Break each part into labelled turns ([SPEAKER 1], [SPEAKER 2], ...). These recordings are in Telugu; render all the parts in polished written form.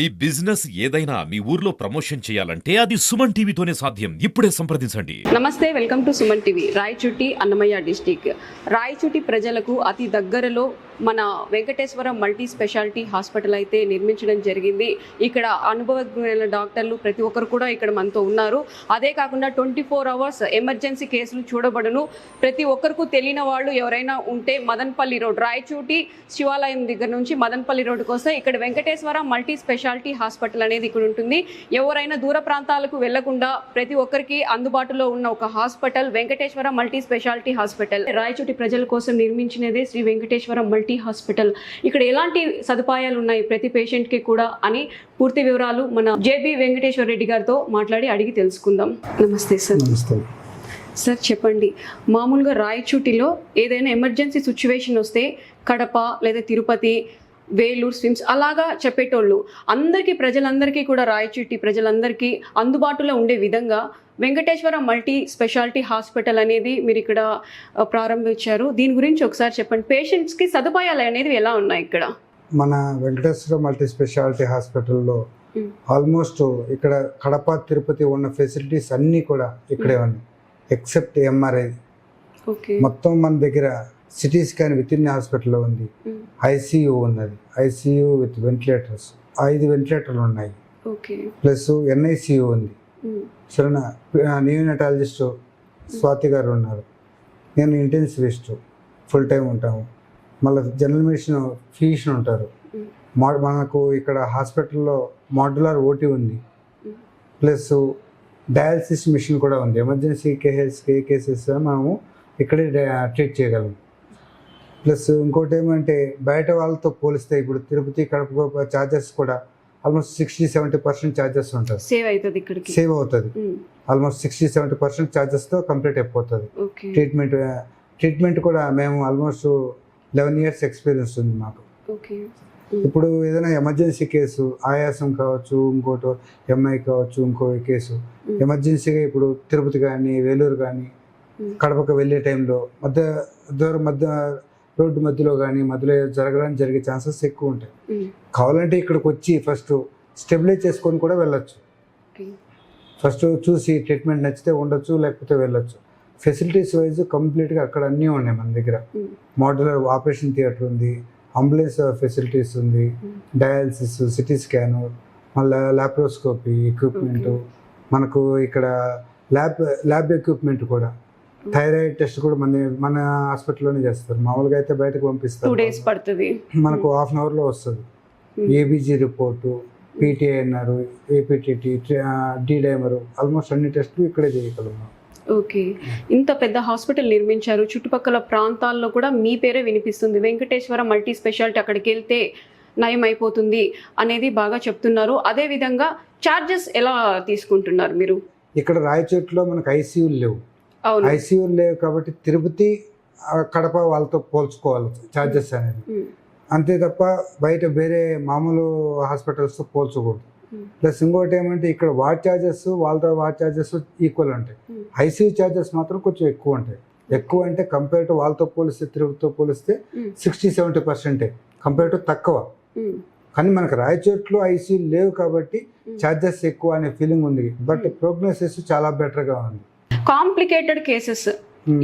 [SPEAKER 1] మీ బిజినెస్ ఏదైనా మీ ఊర్లో ప్రమోషన్ చేయాలంటే అది సుమన్ టీవీతోనే సాధ్యం. ఇప్పుడే సంప్రదించండి.
[SPEAKER 2] నమస్తే, welcome to Suman TV. Rayachoti Annamayya district. Rayachoti ప్రజలకు అతి దగ్గరలో మన వెంకటేశ్వర మల్టీ స్పెషాలిటీ హాస్పిటల్ అయితే నిర్మించడం జరిగింది. ఇక్కడ అనుభవజ్ఞులైన డాక్టర్లు ప్రతి ఒక్కరు కూడా ఇక్కడ మనతో ఉన్నారు. అదే కాకుండా 24 అవర్స్ ఎమర్జెన్సీ కేసులు చూడబడును. ప్రతి ఒక్కరికి తెలియని వాళ్ళు ఎవరైనా ఉంటే మదనపల్లి రోడ్, రాయచోటి శివాలయం దగ్గర నుంచి మదనపల్లి రోడ్డుకు వస్తే ఇక్కడ వెంకటేశ్వర మల్టీ స్పెషాలిటీ హాస్పిటల్ అనేది ఇక్కడ ఉంటుంది. ఎవరైనా దూర ప్రాంతాలకు వెళ్లకుండా ప్రతి ఒక్కరికి అందుబాటులో ఉన్న ఒక hospital Venkateswara multi speciality hospital. Rayachoti ప్రజల కోసం నిర్మించినదే శ్రీ వెంకటేశ్వర మల్టీ హాస్పిటల్. ఇక్కడ ఎలాంటి సదుపాయాలు ఉన్నాయి ప్రతి పేషెంట్ కి కూడా అని పూర్తి వివరాలు మన జేబీ వెంకటేశ్వర రెడ్డి గారితో మాట్లాడి అడిగి తెలుసుకుందాం. నమస్తే సార్.
[SPEAKER 3] నమస్తే
[SPEAKER 2] సార్, చెప్పండి, మామూలుగా రాయచోటిలో ఏదైనా ఎమర్జెన్సీ సిచ్యువేషన్ వస్తే కడప లేదా తిరుపతి, వేలూరు, స్విమ్స్ అలాగా చెప్పేటోళ్ళు అందరికీ, ప్రజలందరికీ కూడా, రాయచోటి ప్రజలందరికీ అందుబాటులో ఉండే విధంగా వెంకటేశ్వర మల్టీ స్పెషాలిటీ హాస్పిటల్ అనేది మీరు ఇక్కడ ప్రారంభించారు. దీని గురించి ఒకసారి చెప్పండి. పేషెంట్స్కి సదుపాయాలు అనేది ఎలా ఉన్నాయి ఇక్కడ?
[SPEAKER 3] మన వెంకటేశ్వర మల్టీ స్పెషాలిటీ హాస్పిటల్లో ఆల్మోస్ట్ ఇక్కడ కడప, తిరుపతి ఉన్న ఫెసిలిటీస్ అన్నీ కూడా ఇక్కడే ఉన్నాయి, ఎక్సెప్ట్ ఎంఆర్ఐ. మొత్తం మన దగ్గర సిటీ స్కాన్ విత్ ఇన్ హాస్పిటల్లో ఉంది. ఐసీయూ ఉన్నది, ఐసీయూ విత్ వెంటిలేటర్స్ 5 వెంటిలేటర్లు ఉన్నాయి. ప్లస్ ఎన్ఐసియూ ఉంది. సరేనా, నియోనటాలజిస్ట్ స్వాతి గారు ఉన్నారు. నేను ఇంటెన్సివిస్ట్ ఫుల్ టైం ఉంటాము. మళ్ళీ జనరల్ మెడిసిన్ ఫిజిషియన్ ఉంటారు. మనకు ఇక్కడ హాస్పిటల్లో మాడ్యులర్ ఓటీ ఉంది. ప్లస్ డయాలసిస్ మిషన్ కూడా ఉంది. ఎమర్జెన్సీ కేసెస్ మనము ఇక్కడే ట్రీట్ చేయగలం. ప్లస్ ఇంకోటి ఏమంటే బయట వాళ్ళతో పోలిస్తే ఇప్పుడు తిరుపతి, కడప ఛార్జెస్ కూడా ఆల్మోస్ట్ 60-70% ఛార్జెస్ ఉంటుంది. సేవ్ అవుతుంది. ఆల్మోస్ట్ 60-70% ఛార్జెస్తో కంప్లీట్ అయిపోతుంది. ట్రీట్మెంట్ కూడా మేము ఆల్మోస్ట్ 11 years ఎక్స్పీరియన్స్ ఉంది మాకు. ఇప్పుడు ఏదైనా ఎమర్జెన్సీ కేసు, ఆయాసం కావచ్చు, ఇంకోటి ఎంఐ కావచ్చు, ఇంకో కేసు ఎమర్జెన్సీగా ఇప్పుడు తిరుపతి కానీ, వేలూరు కానీ, కడపకు వెళ్ళే టైంలో మధ్య రోడ్డు మధ్యలో కానీ మధ్యలో జరిగే ఛాన్సెస్ ఎక్కువ ఉంటాయి. కావాలంటే ఇక్కడికి వచ్చి ఫస్ట్ స్టెబిలైజ్ చేసుకొని కూడా వెళ్ళొచ్చు. ఫస్ట్ చూసి ట్రీట్మెంట్ నచ్చితే ఉండొచ్చు, లేకపోతే వెళ్ళొచ్చు. ఫెసిలిటీస్ వైజ్ కంప్లీట్గా అక్కడ అన్నీ ఉన్నాయి మన దగ్గర. మోడ్యులర్ ఆపరేషన్ థియేటర్ ఉంది, అంబులెన్స్ ఫెసిలిటీస్ ఉంది, డయాలసిస్, సిటీ స్కాను, మళ్ళీ ల్యాప్రోస్కోపీ ఎక్విప్మెంటు, మనకు ఇక్కడ ల్యాబ్ ఎక్విప్మెంట్ కూడా, థైరాయిడ్ టెస్ట్ కూడా మన హాస్పిటల్లోనే చేస్తారు. మామూలుగా అయితే బయటకు పంపిస్తారు,
[SPEAKER 2] 2 days పడుతుంది. మనకు
[SPEAKER 3] ½ hourలో వస్తుంది. ABG report, PTINR, APTT, D dimer, almost అన్ని టెస్టులు ఇక్కడే చేయగలుగుతాం.
[SPEAKER 2] ఓకే, ఇంత పెద్ద హాస్పిటల్ నిర్మించారు. చుట్టుపక్కల ప్రాంతాల్లో కూడా మీ పేరే వినిపిస్తుంది, వెంకటేశ్వర మల్టీ స్పెషాలిటీ అక్కడికి వెళ్తే నయం అయిపోతుంది అనేది బాగా చెప్తున్నారు. అదేవిధంగా ఛార్జెస్ ఎలా తీసుకుంటున్నారు మీరు?
[SPEAKER 3] ఇక్కడ రాయచోటిలో మనకు ఐసీయూలు లేవు. ఐసీయూలు లేవు కాబట్టి తిరుపతి, కడప వాళ్ళతో పోల్చుకోవాలి ఛార్జెస్ అనేది. అంతే తప్ప బయట వేరే మామూలు హాస్పిటల్స్తో పోల్చకూడదు. ప్లస్ ఇంకోటి ఏమంటే ఇక్కడ వార్డ్ ఛార్జెస్ వాళ్ళతో వార్డ్ ఛార్జెస్ ఈక్వల్ ఉంటాయి. ఐసీయూ ఛార్జెస్ మాత్రం కొంచెం ఎక్కువ ఉంటాయి. ఎక్కువ అంటే కంపేర్ టు వాళ్ళతో పోలిస్తే, తిరుపతితో పోలిస్తే 60-70% కంపేర్ టు తక్కువ. కానీ మనకు రాయచోట్లో ఐసీయూ లేవు కాబట్టి ఛార్జెస్ ఎక్కువ అనే ఫీలింగ్ ఉంది. బట్ ప్రోగ్నోసిస్ చాలా బెటర్గా ఉంది.
[SPEAKER 2] కాంప్లికేటెడ్ కేసెస్,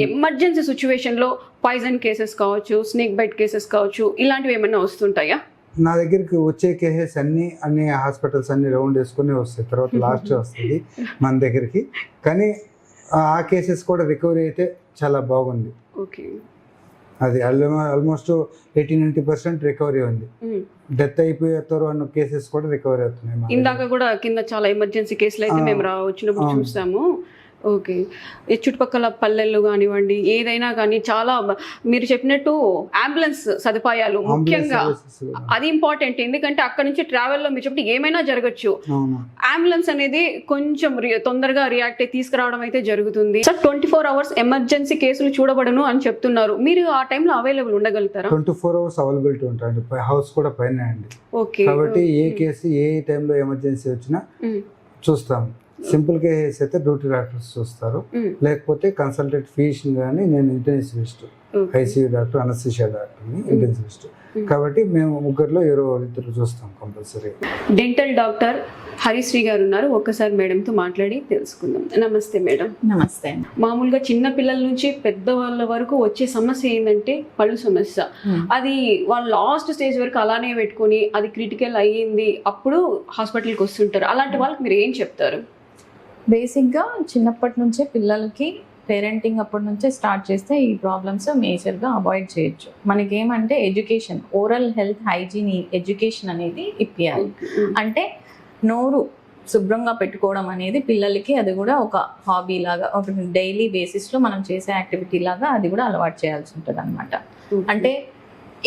[SPEAKER 2] ఎమర్జెన్సీ సిచ్యువేషన్లో పాయిజన్ కేసెస్ కావచ్చు, స్నేక్ బైట్ కేసెస్ కావచ్చు, ఇలాంటివి ఏమైనా వస్తుంటాయా?
[SPEAKER 3] నా దగ్గరికి వచ్చే కేసెస్ అన్ని హాస్పిటల్స్ అన్ని రౌండ్ వేసుకుని వస్తాయి. తర్వాత లాస్ట్ వస్తుంది మన దగ్గరికి. కానీ ఆ కేసెస్ కూడా రికవరీ అయితే చాలా బాగుంది.
[SPEAKER 2] ఓకే,
[SPEAKER 3] అది ఆల్మోస్ట్ 80-90% రికవరీ ఉంది. డెత్ అయిపోతారు అన్న కేసెస్ కూడా రికవరీ అవుతున్నాయి.
[SPEAKER 2] ఇందాక కూడా కింద చాలా ఎమర్జెన్సీ కేసులు అయితే మేము వచ్చినప్పుడు చూసాము. ఓకే, ఈ చుట్టుపక్కల పల్లెల్లో కానివ్వండి, ఏదైనా కానీ చాలా మీరు చెప్పినట్టు అంబులెన్స్ సదుపాయాలు ముఖ్యంగా అది ఇంపార్టెంట్. ఎందుకంటే అక్కడ నుంచి ట్రావెల్లో మీరు చెప్పి ఏమైనా జరగచ్చు. అంబులెన్స్ అనేది కొంచెం తొందరగా రియాక్ట్ అయ్యి తీసుకురావడం అయితే జరుగుతుంది. సార్, 24 hours ఎమర్జెన్సీ కేసులు చూడబడను అని చెప్తున్నారు. మీరు ఆ టైంలో అవైలబుల్ ఉండగలుగుతారా?
[SPEAKER 3] 24 hours అవైలబిలిటీ ఉంటాయండి. హౌస్ కూడా పైన అండి.
[SPEAKER 2] ఓకే,
[SPEAKER 3] కాబట్టి ఏ కేసు ఏ టైంలో ఎమర్జెన్సీ వచ్చినా చూస్తాం. సింపుల్ కేసెస్ అయితే డ్యూటీ డాక్టర్స్ చూస్తారు, లేకపోతే కన్సల్టెంట్ ఫిజిషియన్ కానీ, నేను ఇంటెన్సివిస్ట్, ఐసీయూ డాక్టర్, అనస్థీషియా డాక్టర్ని, ఇంటెన్సివిస్ట్. కాబట్టి మేము ముగ్గురులో ఎవరో ఇద్దరు చూస్తాం కంపల్సరీ.
[SPEAKER 2] డెంటల్ డాక్టర్ హరిశ్రీ గారు ఉన్నారు, ఒక్కసారి మేడంతో మాట్లాడి తెలుసుకుందాం. నమస్తే మేడం.
[SPEAKER 4] నమస్తే.
[SPEAKER 2] మామూలుగా చిన్న పిల్లల నుంచి పెద్దవాళ్ళ వరకు వచ్చే సమస్య ఏంటంటే పళ్ళు సమస్య. అది వాళ్ళు లాస్ట్ స్టేజ్ వరకు అలానే పెట్టుకొని అది క్రిటికల్ అయ్యింది అప్పుడు హాస్పిటల్కి వస్తుంటారు. అలాంటి వాళ్ళకి మీరు ఏం చెప్తారు?
[SPEAKER 4] బేసిక్గా చిన్నప్పటి నుంచే పిల్లలకి పేరెంటింగ్ అప్పటి నుంచే స్టార్ట్ చేస్తే ఈ ప్రాబ్లమ్స్ మేజర్గా అవాయిడ్ చేయొచ్చు. మనకేమంటే education, oral health hygiene education అనేది ఇప్పియాలి. అంటే నోరు శుభ్రంగా పెట్టుకోవడం అనేది పిల్లలకి అది కూడా ఒక హాబీ లాగా, ఒక డైలీ బేసిస్లో మనం చేసే యాక్టివిటీ లాగా అది కూడా అలవాటు చేయాల్సి ఉంటుంది అనమాట. అంటే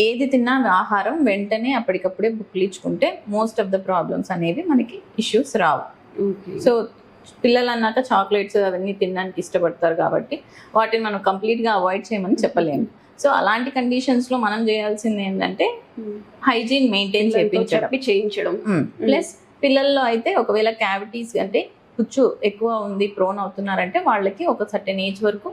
[SPEAKER 4] ఏది తిన్నా ఆహారం వెంటనే అప్పటికప్పుడే బుక్లిచ్చుకుంటే మోస్ట్ ఆఫ్ ద ప్రాబ్లమ్స్ అనేవి మనకి ఇష్యూస్ రావు. సో పిల్లలు అన్నాక చాక్లెట్స్ అవన్నీ తినడానికి ఇష్టపడతారు కాబట్టి వాటిని మనం కంప్లీట్గా అవాయిడ్ చేయమని చెప్పలేము. సో అలాంటి కండిషన్స్లో మనం చేయాల్సింది ఏంటంటే హైజీన్ మెయింటైన్
[SPEAKER 2] చేయించడం.
[SPEAKER 4] ప్లస్ పిల్లల్లో అయితే ఒకవేళ క్యావిటీస్ అంటే పుచ్చు ఎక్కువ ఉంది, ప్రోన్ అవుతున్నారంటే వాళ్ళకి ఒక సర్టెన్ ఏజ్ వరకు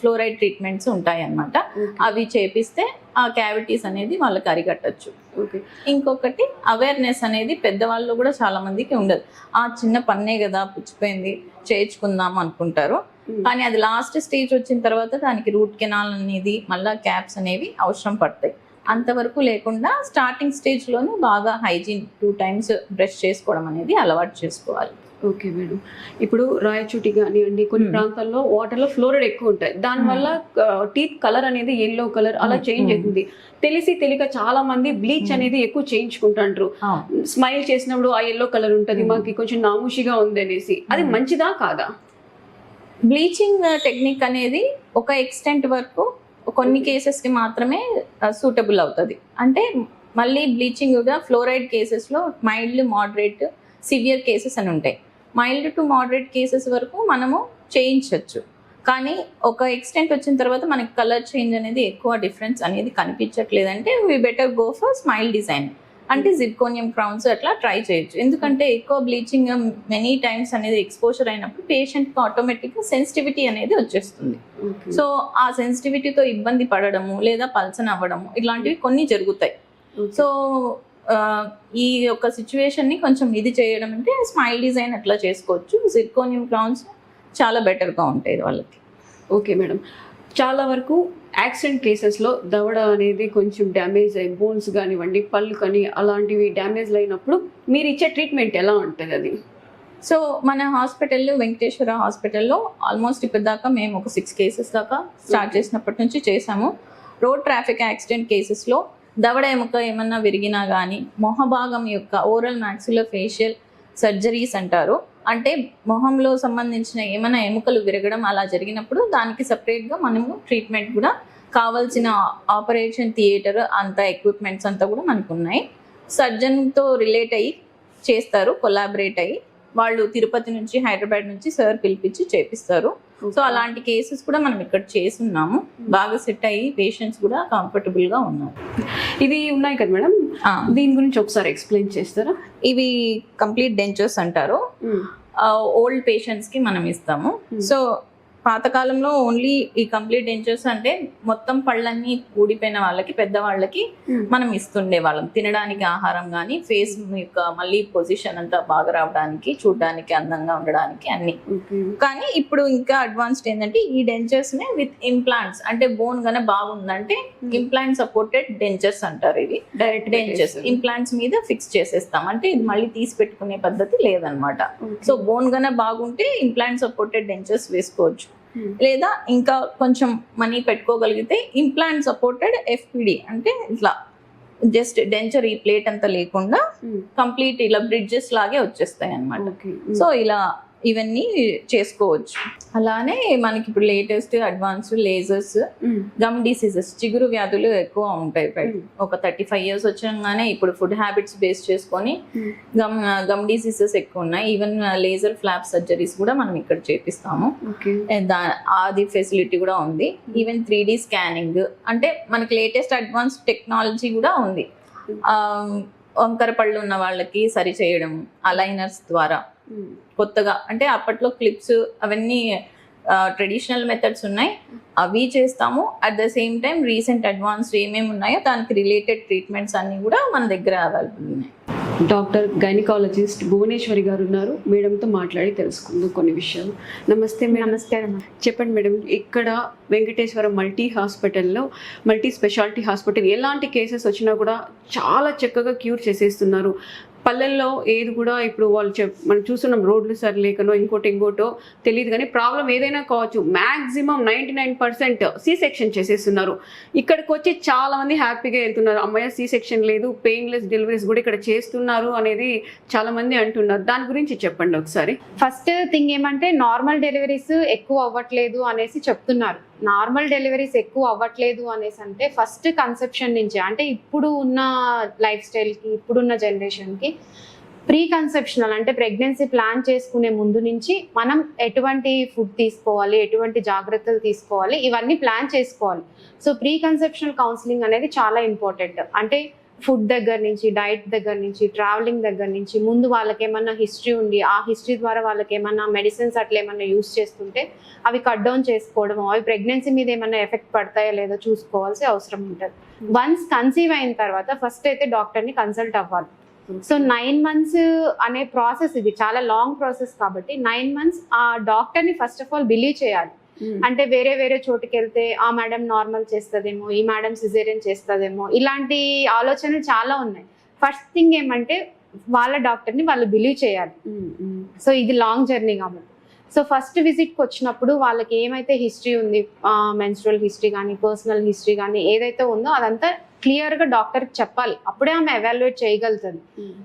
[SPEAKER 4] ఫ్లోరైడ్ ట్రీట్మెంట్స్ ఉంటాయి అన్నమాట. అవి చేపిస్తే ఆ క్యావిటీస్ అనేది వాళ్ళకి అరికట్టచ్చు. ఇంకొకటి అవేర్నెస్ అనేది పెద్దవాళ్ళు కూడా చాలా మందికి ఉండదు. ఆ చిన్న పన్నే కదా పుచ్చిపోయింది చేయించుకుందాం అనుకుంటారు, కానీ అది లాస్ట్ స్టేజ్ వచ్చిన తర్వాత దానికి రూట్ కెనాల్ అనేది మళ్ళీ క్యాప్స్ అనేవి అవసరం పడతాయి. అంతవరకు లేకుండా స్టార్టింగ్ స్టేజ్లోనే బాగా హైజీన్ 2 times బ్రష్ చేసుకోవడం అనేది అలవాటు చేసుకోవాలి.
[SPEAKER 2] Okay madam. ఇప్పుడు రాయచూటి కానివ్వండి, కొన్ని ప్రాంతాల్లో వాటర్లో ఫ్లోరైడ్ ఎక్కువ ఉంటాయి, దానివల్ల టీత్ కలర్ అనేది ఎల్లో కలర్ అలా చేంజ్ అవుతుంది. తెలియక చాలా మంది బ్లీచ్ అనేది ఎక్కువ చేయించుకుంటారు. స్మైల్ చేసినప్పుడు ఆ ఎల్లో కలర్ ఉంటుంది, మాకు కొంచెం నామూషిగా ఉంది అనేసి. అది మంచిదా కాదా?
[SPEAKER 4] బ్లీచింగ్ టెక్నిక్ అనేది ఒక ఎక్స్టెంట్ వరకు కొన్ని కేసెస్కి మాత్రమే సూటబుల్ అవుతుంది. అంటే మళ్ళీ బ్లీచింగ్గా ఫ్లోరైడ్ కేసెస్లో మైల్డ్, మోడరేట్, సివియర్ కేసెస్ అని ఉంటాయి. మైల్డ్ టు మోడరేట్ కేసెస్ వరకు మనము చేయించవచ్చు, కానీ ఒక ఎక్స్టెంట్ వచ్చిన తర్వాత మనకి కలర్ చేంజ్ అనేది ఎక్కువ డిఫరెన్స్ అనేది కనిపించట్లేదంటే we better go for smile design. అంటే జిర్కోనియం క్రౌన్స్ అట్లా ట్రై చేయొచ్చు. ఎందుకంటే ఎక్కువ బ్లీచింగ్ మెనీ టైమ్స్ అనేది ఎక్స్పోజర్ అయినప్పుడు పేషెంట్కి ఆటోమేటిక్గా సెన్సిటివిటీ అనేది వచ్చేస్తుంది. సో ఆ సెన్సిటివిటీతో ఇబ్బంది పడడము లేదా పల్సన్ అవ్వడము ఇలాంటివి కొన్ని జరుగుతాయి. సో ఈ యొక్క సిచ్యువేషన్ని కొంచెం ఇది చేయడం అంటే స్మైల్ డిజైన్ అట్లా చేసుకోవచ్చు. జిర్కోనియం క్రౌన్స్ చాలా బెటర్గా ఉంటాయి వాళ్ళకి.
[SPEAKER 2] Okay madam. చాలా వరకు యాక్సిడెంట్ కేసెస్లో దవడ అనేది కొంచెం డ్యామేజ్ అయ్యి బోన్స్ కానివ్వండి, పళ్ళు కానీ అలాంటివి డ్యామేజ్ అయినప్పుడు మీరు ఇచ్చే ట్రీట్మెంట్ ఎలా ఉంటుంది అది?
[SPEAKER 4] సో మన హాస్పిటల్లో, వెంకటేశ్వర హాస్పిటల్లో ఆల్మోస్ట్ ఇప్పటిదాకా మేము ఒక 6 కేసెస్ దాకా స్టార్ట్ చేసినప్పటి నుంచి చేసాము. రోడ్ ట్రాఫిక్ యాక్సిడెంట్ కేసెస్లో దవడ ఎముక ఏమన్నా విరిగినా కానీ, మొహభాగం యొక్క ఓరల్ మ్యాక్సిలోఫేషియల్ సర్జరీస్ అంటారు. అంటే మొహంలో సంబంధించిన ఏమైనా ఎముకలు విరగడం అలా జరిగినప్పుడు దానికి సపరేట్గా మనము ట్రీట్మెంట్ కూడా కావాల్సిన ఆపరేషన్ థియేటర్ అంతా ఎక్విప్మెంట్స్ అంతా కూడా మనకు ఉన్నాయి. సర్జన్తో రిలేట్ అయ్యి చేస్తారు, కొలాబరేట్ అయ్యి. వాళ్ళు తిరుపతి నుంచి, హైదరాబాద్ నుంచి సార్ పిలిపించి చేపిస్తారు. సో అలాంటి కేసెస్ కూడా మనం ఇక్కడ చేస్తున్నాము. బాగా సెట్ అయ్యి పేషెంట్స్ కూడా కంఫర్టబుల్గా ఉన్నారు.
[SPEAKER 2] ఇవి ఉన్నాయి కదా మేడం, దీని గురించి ఒకసారి ఎక్స్ప్లెయిన్ చేస్తారా?
[SPEAKER 4] ఇవి కంప్లీట్ డెంచర్స్ అంటారు. ఓల్డ్ పేషెంట్స్కి మనం ఇస్తాము. సో పాతకాలంలో ఓన్లీ ఈ కంప్లీట్ డెంచర్స్ అంటే మొత్తం పళ్ళన్నీ ఊడిపోయిన వాళ్ళకి, పెద్దవాళ్ళకి మనం ఇస్తుండే వాళ్ళం. తినడానికి ఆహారం కానీ, ఫేస్ యొక్క మళ్ళీ పొజిషన్ అంతా బాగా రావడానికి, చూడడానికి అందంగా ఉండడానికి అన్ని. కానీ ఇప్పుడు ఇంకా అడ్వాన్స్డ్ ఏంటంటే ఈ డెంచర్స్ నే విత్ ఇంప్లాంట్స్, అంటే బోన్ గానే బాగుందంటే ఇంప్లాంట్ సపోర్టెడ్ డెంచర్స్ అంటారు. ఇవి డైరెక్ట్ డెంచర్స్ ఇంప్లాంట్స్ మీద ఫిక్స్ చేసేస్తాం. అంటే ఇది మళ్ళీ తీసి పెట్టుకునే పద్ధతి లేదనమాట. సో బోన్ గానే బాగుంటే ఇంప్లాంట్ సపోర్టెడ్ డెంచర్స్ వేసుకోవచ్చు. లేదా ఇంకా కొంచెం మనీ పెట్టుకోగలిగితే ఇంప్లాంట్ సపోర్టెడ్ ఎఫ్పిడి, అంటే ఇట్లా జస్ట్ డెంచర్ ఈ ప్లేట్ అంతా లేకుండా కంప్లీట్ ఇలా బ్రిడ్జెస్ లాగే వచ్చేస్తాయి అన్నమాట. సో ఇలా ఇవన్నీ చేసుకోవచ్చు. అలానే మనకి ఇప్పుడు latest advanced lasers, gum diseases, చిగురు వ్యాధులు ఎక్కువ ఉంటాయి. ఒక 35 years వచ్చాగానే ఇప్పుడు ఫుడ్ హ్యాబిట్స్ బేస్ చేసుకొని గమ్ డిసీజెస్ ఎక్కువ ఉన్నాయి. ఈవెన్ లేజర్ ఫ్లాప్ సర్జరీస్ కూడా మనం ఇక్కడ చేపిస్తాము. అది ఫెసిలిటీ కూడా ఉంది. ఈవెన్ 3D స్కానింగ్, అంటే మనకి లేటెస్ట్ అడ్వాన్స్ టెక్నాలజీ కూడా ఉంది. వంకర పళ్ళు ఉన్న వాళ్ళకి సరి చేయడం అలైనర్స్ ద్వారా కొత్తగా. అంటే అప్పట్లో క్లిప్స్ అవన్నీ ట్రెడిషనల్ మెథడ్స్ ఉన్నాయి, అవి చేస్తాము. At the same time recent advanced ఏమేమి ఉన్నాయో దానికి రిలేటెడ్ ట్రీట్మెంట్స్ అన్నీ కూడా మన దగ్గర అవైలబుల్ ఉన్నాయి.
[SPEAKER 2] డాక్టర్ గైనకాలజిస్ట్ భువనేశ్వరి గారు ఉన్నారు. మేడంతో మాట్లాడి తెలుసుకుందాం కొన్ని విషయాలు. నమస్తే మేడం.
[SPEAKER 5] నమస్కారం.
[SPEAKER 2] చెప్పండి మేడం, ఇక్కడ వెంకటేశ్వరం మల్టీ స్పెషాలిటీ హాస్పిటల్ ఎలాంటి కేసెస్ వచ్చినా కూడా చాలా చక్కగా క్యూర్ చేసేస్తున్నారు. పల్లెల్లో ఏది కూడా ఇప్పుడు వాళ్ళు మనం చూస్తున్నాం, రోడ్లు సరిలేకనో ఇంకోటో తెలియదు, కానీ ప్రాబ్లం ఏదైనా కావచ్చు, మ్యాక్సిమం 99% సి సెక్షన్ చేసేస్తున్నారు. ఇక్కడికి వచ్చి చాలా మంది హ్యాపీగా వెళ్తున్నారు. అమ్మాయి సి సెక్షన్ లేదు, పెయిన్లెస్ డెలివరీస్ కూడా ఇక్కడ చేస్తున్నారు అనేది చాలా మంది అంటున్నారు. దాని గురించి చెప్పండి ఒకసారి.
[SPEAKER 5] ఫస్ట్ థింగ్ ఏమంటే నార్మల్ డెలివరీస్ ఎక్కువ అవ్వట్లేదు అనేసి చెప్తున్నారు. నార్మల్ డెలివరీస్ ఎక్కువ అవ్వట్లేదు అనేసి అంటే ఫస్ట్ కన్సెప్షన్ నుంచి, అంటే ఇప్పుడు ఉన్న లైఫ్ స్టైల్కి, ఇప్పుడున్న జనరేషన్కి ప్రీ కన్సెప్షనల్ అంటే ప్రెగ్నెన్సీ ప్లాన్ చేసుకునే ముందు నుంచి మనం ఎటువంటి ఫుడ్ తీసుకోవాలి, ఎటువంటి జాగ్రత్తలు తీసుకోవాలి, ఇవన్నీ ప్లాన్ చేసుకోవాలి. సో ప్రీ కన్సెప్షనల్ కౌన్సిలింగ్ అనేది చాలా ఇంపార్టెంట్. అంటే ఫుడ్ దగ్గర నుంచి, డైట్ దగ్గర నుంచి, ట్రావెలింగ్ దగ్గర నుంచి, ముందు వాళ్ళకి ఏమన్నా హిస్టరీ ఉండి ఆ హిస్టరీ ద్వారా వాళ్ళకి ఏమన్నా మెడిసిన్స్ అట్లా ఏమన్నా యూస్ చేస్తుంటే అవి కట్ డౌన్ చేసుకోవడం, అవి ప్రెగ్నెన్సీ మీద ఏమన్నా ఎఫెక్ట్ పడతాయా లేదో చూసుకోవాల్సి అవసరం ఉంటుంది. వన్స్ కన్సీవ్ అయిన తర్వాత ఫస్ట్ అయితే డాక్టర్ని కన్సల్ట్ అవ్వాలి. సో 9 months అనే ప్రాసెస్, ఇది చాలా లాంగ్ ప్రాసెస్ కాబట్టి 9 months ఆ డాక్టర్ని ఫస్ట్ ఆఫ్ ఆల్ బిలీవ్ చేయాలి. అంటే వేరే చోటుకి వెళ్తే ఆ మేడం నార్మల్ చేస్తుందేమో, ఈ మేడం సిజేరియన్ చేస్తుందేమో, ఇలాంటి ఆలోచనలు చాలా ఉన్నాయి. ఫస్ట్ థింగ్ ఏమంటే వాళ్ళ డాక్టర్ని వాళ్ళు బిలీవ్ చేయాలి. సో ఇది లాంగ్ జర్నీ కాబట్టి, సో ఫస్ట్ విజిట్కి వచ్చినప్పుడు వాళ్ళకి ఏమైతే హిస్టరీ ఉంది, మెన్స్ట్రువల్ హిస్టరీ కానీ, పర్సనల్ హిస్టరీ కానీ ఏదైతే ఉందో అదంతా క్లియర్గా డాక్టర్కి చెప్పాలి. అప్పుడే ఆమె ఎవాల్యుయేట్ చేయగలుగుతుంది.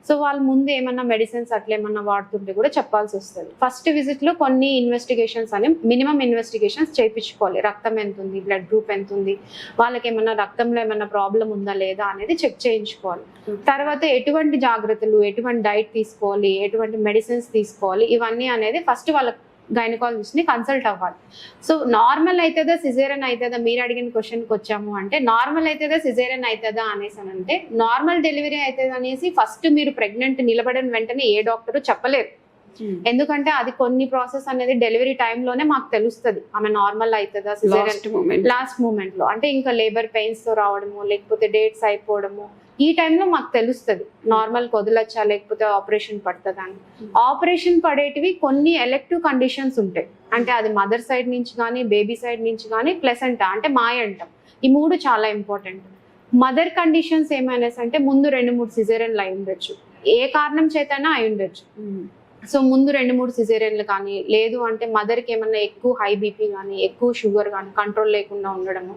[SPEAKER 5] సో వాళ్ళ ముందు ఏమన్నా మెడిసిన్స్ అట్లా ఏమన్నా వాడుతుంటే కూడా చెప్పాల్సి వస్తుంది. ఫస్ట్ విజిట్లో కొన్ని ఇన్వెస్టిగేషన్స్ అని, మినిమం ఇన్వెస్టిగేషన్స్ చేయించుకోవాలి. రక్తం ఎంత ఉంది, బ్లడ్ గ్రూప్ ఎంత ఉంది, వాళ్ళకి ఏమన్నా రక్తంలో ఏమన్నా ప్రాబ్లం ఉందా లేదా అనేది చెక్ చేయించుకోవాలి. తర్వాత ఎటువంటి జాగ్రత్తలు, ఎటువంటి డైట్ తీసుకోవాలి, ఎటువంటి మెడిసిన్స్ తీసుకోవాలి, ఇవన్నీ అనేది ఫస్ట్ వాళ్ళకి గైనకాలజిస్ట్ని కన్సల్ట్ అవ్వాలి. సో నార్మల్ అవుతుందా సిజేరియన్ అవుతుందా, మీరు అడిగిన క్వశ్చన్కి వచ్చాము అంటే నార్మల్ అవుతుందా సిజేరియన్ అవుతుందా అనేసి అంటే నార్మల్ డెలివరీ అవుతుంది అనేసి ఫస్ట్ మీరు ప్రెగ్నెంట్ నిలబడిన వెంటనే ఏ డాక్టరు చెప్పలేరు. ఎందుకంటే అది కొన్ని ప్రాసెస్ అనేది డెలివరీ టైంలోనే మాకు తెలుస్తుంది ఆమె నార్మల్ అవుతుందా సిజేరియన్ లాస్ట్ మూమెంట్ లో, అంటే ఇంకా లేబర్ పెయిన్స్ తో రావడము, లేకపోతే డేట్స్ అయిపోవడము, ఈ టైంలో మాకు తెలుస్తుంది నార్మల్ వదలచ్చా లేకపోతే ఆపరేషన్ పడుతుందా అని. ఆపరేషన్ పడేటివి కొన్ని ఎలెక్టివ్ కండిషన్స్ ఉంటాయి. అంటే అది మదర్ సైడ్ నుంచి కానీ, బేబీ సైడ్ నుంచి కానీ, ప్లెసెంటా అంటే మాయ అంటాం. ఈ 3 చాలా ఇంపార్టెంట్. మదర్ కండిషన్స్ ఏమైనా అంటే ముందు 2-3 సిజేరియన్లు అయి ఉండొచ్చు, ఏ కారణం చేతైనా అయి ఉండొచ్చు. సో ముందు 2-3 సిజేరియన్లు కానీ, లేదు అంటే మదర్కి ఏమన్నా ఎక్కువ హై బీపీ కానీ, ఎక్కువ షుగర్ కానీ కంట్రోల్ లేకుండా ఉండడము,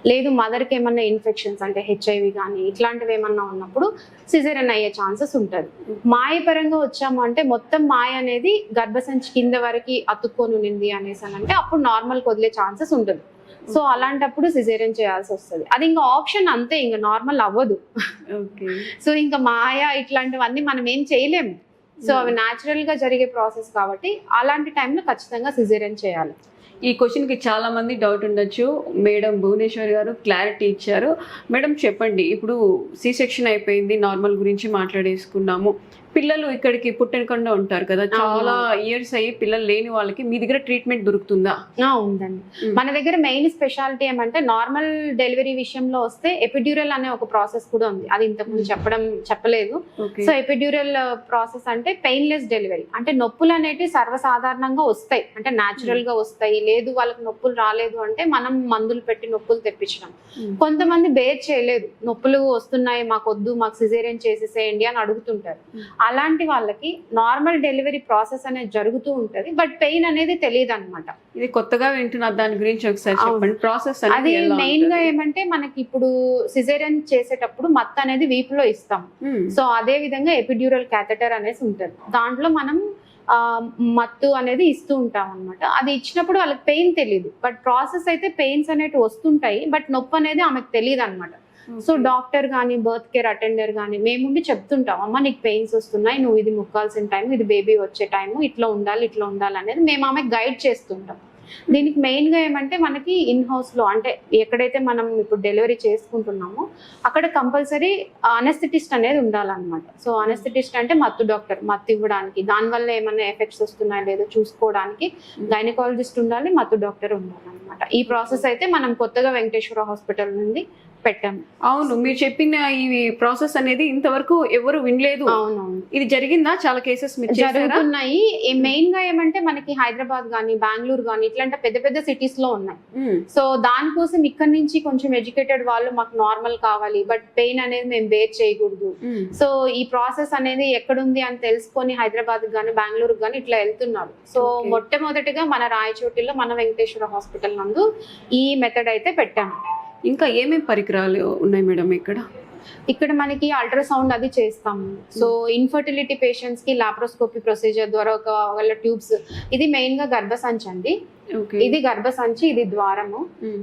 [SPEAKER 5] లేదు మదర్కి ఏమన్నా ఇన్ఫెక్షన్స్ అంటే HIV కానీ ఇట్లాంటివి ఏమన్నా ఉన్నప్పుడు సిజేరియన్ అయ్యే ఛాన్సెస్ ఉంటుంది. మాయ పరంగా వచ్చాము అంటే మొత్తం మాయ అనేది గర్భసంచి కింద వరకు అతుక్కొని ఉంది అనేసి అంటే అప్పుడు నార్మల్ వదిలే ఛాన్సెస్ ఉంటుంది. సో అలాంటప్పుడు సిజేరియన్ చేయాల్సి వస్తుంది. అది ఇంకా ఆప్షన్ అంతే, ఇంకా నార్మల్ అవ్వదు. సో ఇంకా మాయ ఇట్లాంటివన్నీ మనం ఏం చేయలేము. సో అవి న్యాచురల్ గా జరిగే ప్రాసెస్ కాబట్టి అలాంటి టైంలో ఖచ్చితంగా సిజేరియన్ చేయాలి.
[SPEAKER 2] ఈ క్వశ్చన్కి చాలా మంది డౌట్ ఉండొచ్చు. మేడం భువనేశ్వర్ గారు క్లారిటీ ఇచ్చారు. మేడం చెప్పండి, ఇప్పుడు సి సెక్షన్ అయిపోయింది, నార్మల్ గురించి మాట్లాడేసుకున్నాము. పిల్లలు ఇక్కడికి పుట్టకుండా ఉంటారు కదా, చాలా ఇయర్స్ అయ్యి పిల్లలు లేని వాళ్ళకి మీ దగ్గర ట్రీట్మెంట్ దొరుకుతుందా?
[SPEAKER 5] ఉందండి. మన దగ్గర మెయిన్ స్పెషాలిటీ ఏమంటే నార్మల్ డెలివరీ విషయంలో వస్తే ఎపిడ్యూరల్ అనే ఒక ప్రాసెస్ కూడా ఉంది. అది ఇంతకుముందు చెప్పలేదు. సో ఎపిడ్యూరల్ ప్రాసెస్ అంటే పెయిన్లెస్ డెలివరీ. అంటే నొప్పులు అనేవి సర్వసాధారణంగా వస్తాయి, అంటే న్యాచురల్ గా వస్తాయి. లేదు వాళ్ళకి నొప్పులు రాలేదు అంటే మనం మందులు పెట్టి నొప్పులు తెప్పించడం. కొంతమంది బేర్ చేయలేదు, నొప్పులు వస్తున్నాయి మాకు వద్దు, మాకు సిజేరియన్ చేసేసేయండి అని అడుగుతుంటారు. అలాంటి వాళ్ళకి నార్మల్ డెలివరీ ప్రాసెస్ అనేది జరుగుతూ ఉంటది, బట్ పెయిన్ అనేది తెలియదు అనమాట.
[SPEAKER 2] ఇది కొత్తగా వింటున్నా, దాని గురించి ఒకసారి చెప్పండి. ప్రాసెస్
[SPEAKER 5] అది మెయిన్ గా ఏమంటే మనకి ఇప్పుడు సిజేరియన్ చేసేటప్పుడు మత్తు అనేది వీపులో ఇస్తాం. సో అదే విధంగా ఎపిడ్యూరల్ క్యాథెటర్ అనేసి ఉంటుంది. దాంట్లో మనం మత్తు అనేది ఇస్తూ ఉంటాం అనమాట. అది ఇచ్చినప్పుడు వాళ్ళకి పెయిన్ తెలియదు, బట్ ప్రాసెస్ అయితే పెయిన్స్ అనేవి వస్తుంటాయి, బట్ నొప్పి అనేది ఆమెకు తెలియదు అనమాట. సో డాక్టర్ కానీ, బర్త్ కేర్ అటెండర్ కానీ మేముండి చెప్తుంటాం, అమ్మ నీకు పెయిన్స్ వస్తున్నాయి, నువ్వు ఇది ముక్కాల్సిన టైం, ఇది బేబీ వచ్చే టైము, ఇట్లా ఉండాలి అనేది మేము ఆమె గైడ్ చేస్తుంటాం. దీనికి మెయిన్గా ఏమంటే మనకి ఇన్ హౌస్లో అంటే ఎక్కడైతే మనం ఇప్పుడు డెలివరీ చేసుకుంటున్నామో అక్కడ కంపల్సరీ అనెస్థెటిస్ట్ అనేది ఉండాలన్నమాట. సో అనెస్థెటిస్ట్ అంటే మత్తు డాక్టర్, మత్తు ఇవ్వడానికి, దానివల్ల ఏమైనా ఎఫెక్ట్స్ వస్తున్నాయో లేదో చూసుకోవడానికి గైనకాలజిస్ట్ ఉండాలి, మత్తు డాక్టర్ ఉండాలన్నమాట. ఈ ప్రాసెస్ అయితే మనం కొత్తగా వెంకటేశ్వర హాస్పిటల్ నుండి పెట్టాము.
[SPEAKER 2] అవును, మీరు చెప్పిన ఈ ప్రాసెస్ అనేది ఇంతవరకు ఎవరు వినలేదు.
[SPEAKER 5] అవునవును,
[SPEAKER 2] ఇది జరిగిందా? చాలా కేసెస్
[SPEAKER 5] జరుగుతున్నాయి. మెయిన్ గా ఏమంటే మనకి హైదరాబాద్ గానీ, బెంగళూరు గానీ ఇట్లాంటి పెద్ద పెద్ద సిటీస్ లో ఉన్నాయి. సో దానికోసం ఇక్కడ నుంచి కొంచెం ఎడ్యుకేటెడ్ వాళ్ళు మాకు నార్మల్ కావాలి, బట్ పెయిన్ అనేది మేము బేర్ చేయకూడదు. సో ఈ ప్రాసెస్ అనేది ఎక్కడుంది అని తెలుసుకొని హైదరాబాద్ గానీ, బెంగళూరు గానీ ఇట్లా వెళ్తున్నారు. సో మొట్టమొదటిగా మన రాయచోటిలో మన వెంకటేశ్వర హాస్పిటల్ నందు ఈ మెథడ్ అయితే పెట్టాము.
[SPEAKER 2] ఇంకా ఏమేమి పరికరాలు ఉన్నాయి మేడం ఇక్కడ?
[SPEAKER 5] మనకి అల్ట్రాసౌండ్ అది చేస్తాము. సో ఇన్ఫర్టిలిటీ పేషెంట్స్ కి లాప్రోస్కోపీ ప్రొసీజర్ ద్వారా ఒక ట్యూబ్స్, ఇది మెయిన్ గా గర్భసంచి అండి. ఇది గర్భసంచి, ఇది ద్వారము,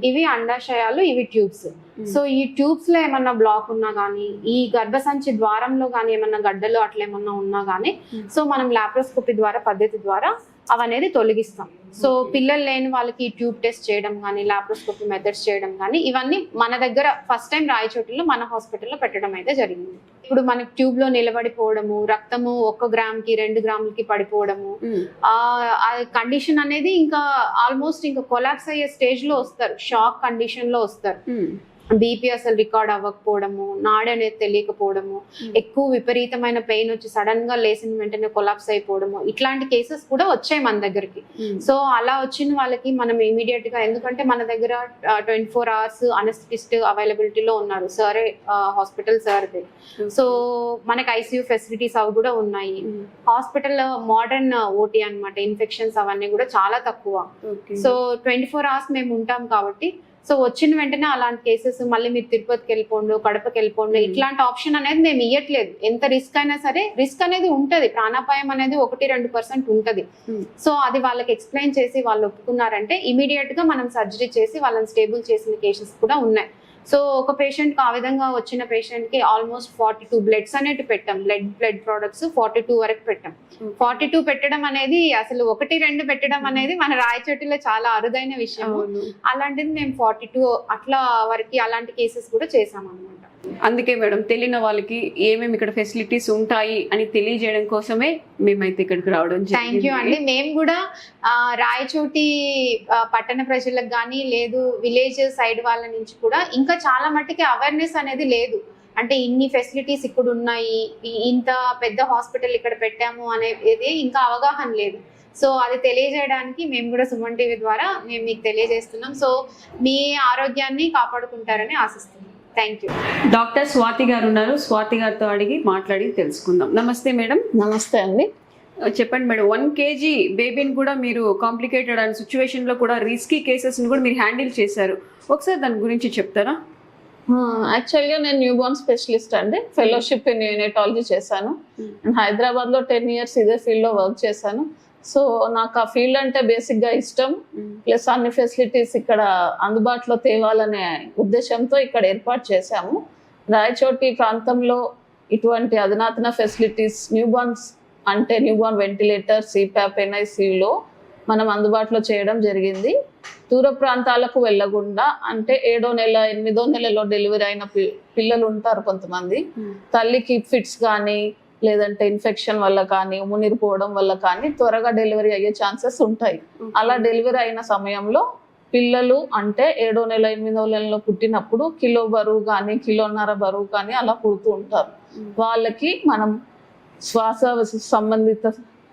[SPEAKER 5] ఇవి అండాశయాలు, ఇవి ట్యూబ్స్. సో ఈ ట్యూబ్స్ లో ఏమన్నా బ్లాక్ ఉన్నా గానీ, ఈ గర్భసంచి ద్వారంలో గానీ ఏమన్నా గడ్డలు అట్లా ఏమన్నా ఉన్నా గానీ, సో మనం లాప్రోస్కోపీ ద్వారా పద్ధతి ద్వారా అవనేది తొలగిస్తాం. సో పిల్లలు లేని వాళ్ళకి ట్యూబ్ టెస్ట్ చేయడం కానీ, లాప్రోస్కోపీ మెథడ్స్ చేయడం కానీ, ఇవన్నీ మన దగ్గర ఫస్ట్ టైం రాయచోటిలో మన హాస్పిటల్లో పెట్టడం అయితే జరిగింది. ఇప్పుడు మనకి ట్యూబ్ లో నిలబడిపోవడము, రక్తము 1 గ్రామ్కి 2 గ్రాములకి పడిపోవడము, ఆ కండిషన్ అనేది ఇంకా ఆల్మోస్ట్ ఇంకా కొలాప్స్ అయ్యే స్టేజ్ లో వస్తారు, షాక్ కండిషన్ లో వస్తారు. బీపీ అసలు రికార్డ్ అవ్వకపోవడము, నాడి అనేది తెలియకపోవడము, ఎక్కువ విపరీతమైన పెయిన్ వచ్చి సడన్ గా లేసిన వెంటనే కొలాప్స్ అయిపోవడము, ఇట్లాంటి కేసెస్ కూడా వచ్చాయి మన దగ్గరికి. సో అలా వచ్చిన వాళ్ళకి మనం ఇమీడియట్ గా, ఎందుకంటే మన దగ్గర 24 hours అనెస్థెటిస్ట్ అవైలబిలిటీలో ఉన్నారు, సరే హాస్పిటల్ సార్దే. సో మనకి ఐసీయూ ఫెసిలిటీస్ అవి కూడా ఉన్నాయి. హాస్పిటల్ మోడర్న్ ఓటీ అన్నమాట, ఇన్ఫెక్షన్స్ అవన్నీ కూడా చాలా తక్కువ. సో 24 hours మేము ఉంటాం కాబట్టి, సో వచ్చిన వెంటనే అలాంటి కేసెస్ మళ్ళీ మీరు తిరుపతికి వెళ్ళిపోండు, కడపకి వెళ్ళిపోండు, ఇట్లాంటి ఆప్షన్ అనేది మేము ఇవ్వట్లేదు. ఎంత రిస్క్ అయినా సరే, రిస్క్ అనేది ఉంటది, ప్రాణాపాయం అనేది 1-2% ఉంటది. సో అది వాళ్ళకి ఎక్స్ప్లెయిన్ చేసి వాళ్ళు ఒప్పుకున్నారంటే ఇమీడియట్ గా మనం సర్జరీ చేసి వాళ్ళని స్టేబుల్ చేసిన కేసెస్ కూడా ఉన్నాయి. సో ఒక పేషెంట్ కి ఆ విధంగా వచ్చిన పేషెంట్ కి ఆల్మోస్ట్ 42 బ్లడ్స్ అనేవి పెట్టాం, బ్లడ్ ప్రొడక్ట్స్ 42 వరకు పెట్టాం. 42 పెట్టడం అనేది అసలు 1-2 పెట్టడం అనేది మన రాయచోటిలో చాలా అరుదైన విషయం. అలాంటిది మేము 42 అట్లా వరకు అలాంటి కేసెస్ కూడా చేసాం అన్నమాట.
[SPEAKER 2] అందుకే మేడం తెలియని వాళ్ళకి ఏమేమి ఇక్కడ ఫెసిలిటీస్ ఉంటాయి అని తెలియజేయడం కోసమే మేమైతే ఇక్కడికి రావడం.
[SPEAKER 5] థ్యాంక్ యూ అండి. మేము కూడా రాయచోటి పట్టణ ప్రజలకు కానీ, లేదు విలేజ్ సైడ్ వాళ్ళ నుంచి కూడా ఇంకా చాలా మట్టుకి అవేర్నెస్ అనేది లేదు. అంటే ఇన్ని ఫెసిలిటీస్ ఇక్కడ ఉన్నాయి, ఇంత పెద్ద హాస్పిటల్ ఇక్కడ పెట్టాము అనేది ఇంకా అవగాహన లేదు. సో అది తెలియజేయడానికి మేము కూడా సుమన్ టీవీ ద్వారా మేము మీకు తెలియజేస్తున్నాం. సో మీ ఆరోగ్యాన్ని కాపాడుకుంటారని ఆశిస్తున్నాం. Thank you.
[SPEAKER 2] డాక్టర్ స్వాతి గారు ఉన్నారు, స్వాతి గారితో అడిగి మాట్లాడి తెలుసుకుందాం. నమస్తే మేడం.
[SPEAKER 6] నమస్తే అండి.
[SPEAKER 2] చెప్పండి మేడం, 1 kg బేబీని కూడా మీరు కాంప్లికేటెడ్ అండ్ సిచ్యువేషన్ లో కూడా రిస్కీ కేసెస్ ని కూడా మీరు హ్యాండిల్ చేశారు, ఒకసారి దాని గురించి చెప్తారా?
[SPEAKER 6] యాక్చువల్గా నేను న్యూ బోర్న్ స్పెషలిస్ట్ అండి. ఫెలోషిప్ ఇన్ యూనిటాలజీ చేశాను. నేను హైదరాబాద్లో 10 years ఇదే ఫీల్డ్లో వర్క్ చేశాను. సో నాకు ఆ ఫీల్డ్ అంటే బేసిక్గా ఇష్టం, ప్లస్ అన్ని ఫెసిలిటీస్ ఇక్కడ అందుబాటులో తేవాలనే ఉద్దేశంతో ఇక్కడ ఏర్పాటు చేశాము. రాయచోటి ప్రాంతంలో ఇటువంటి అధునాతన ఫెసిలిటీస్ న్యూబార్న్స్ అంటే న్యూబార్న్ వెంటిలేటర్, సిప్యాప్, ఎన్ఐసిలో మనం అందుబాటులో చేయడం జరిగింది. దూర ప్రాంతాలకు వెళ్ళకుండా, అంటే 7వ నెల 8వ నెలలో డెలివరీ అయిన పిల్లలు ఉంటారు కొంతమంది, తల్లికి ఫిట్స్ కానీ లేదంటే ఇన్ఫెక్షన్ వల్ల కానీ, మునిరిపోవడం వల్ల కానీ త్వరగా డెలివరీ అయ్యే ఛాన్సెస్ ఉంటాయి. అలా డెలివరీ అయిన సమయంలో పిల్లలు అంటే 7వ నెల 8వ నెలలో పుట్టినప్పుడు కిలో బరువు కానీ, కిలోన్నర బరువు కానీ అలా పుడుతూ ఉంటారు. వాళ్ళకి మనం శ్వాస సంబంధిత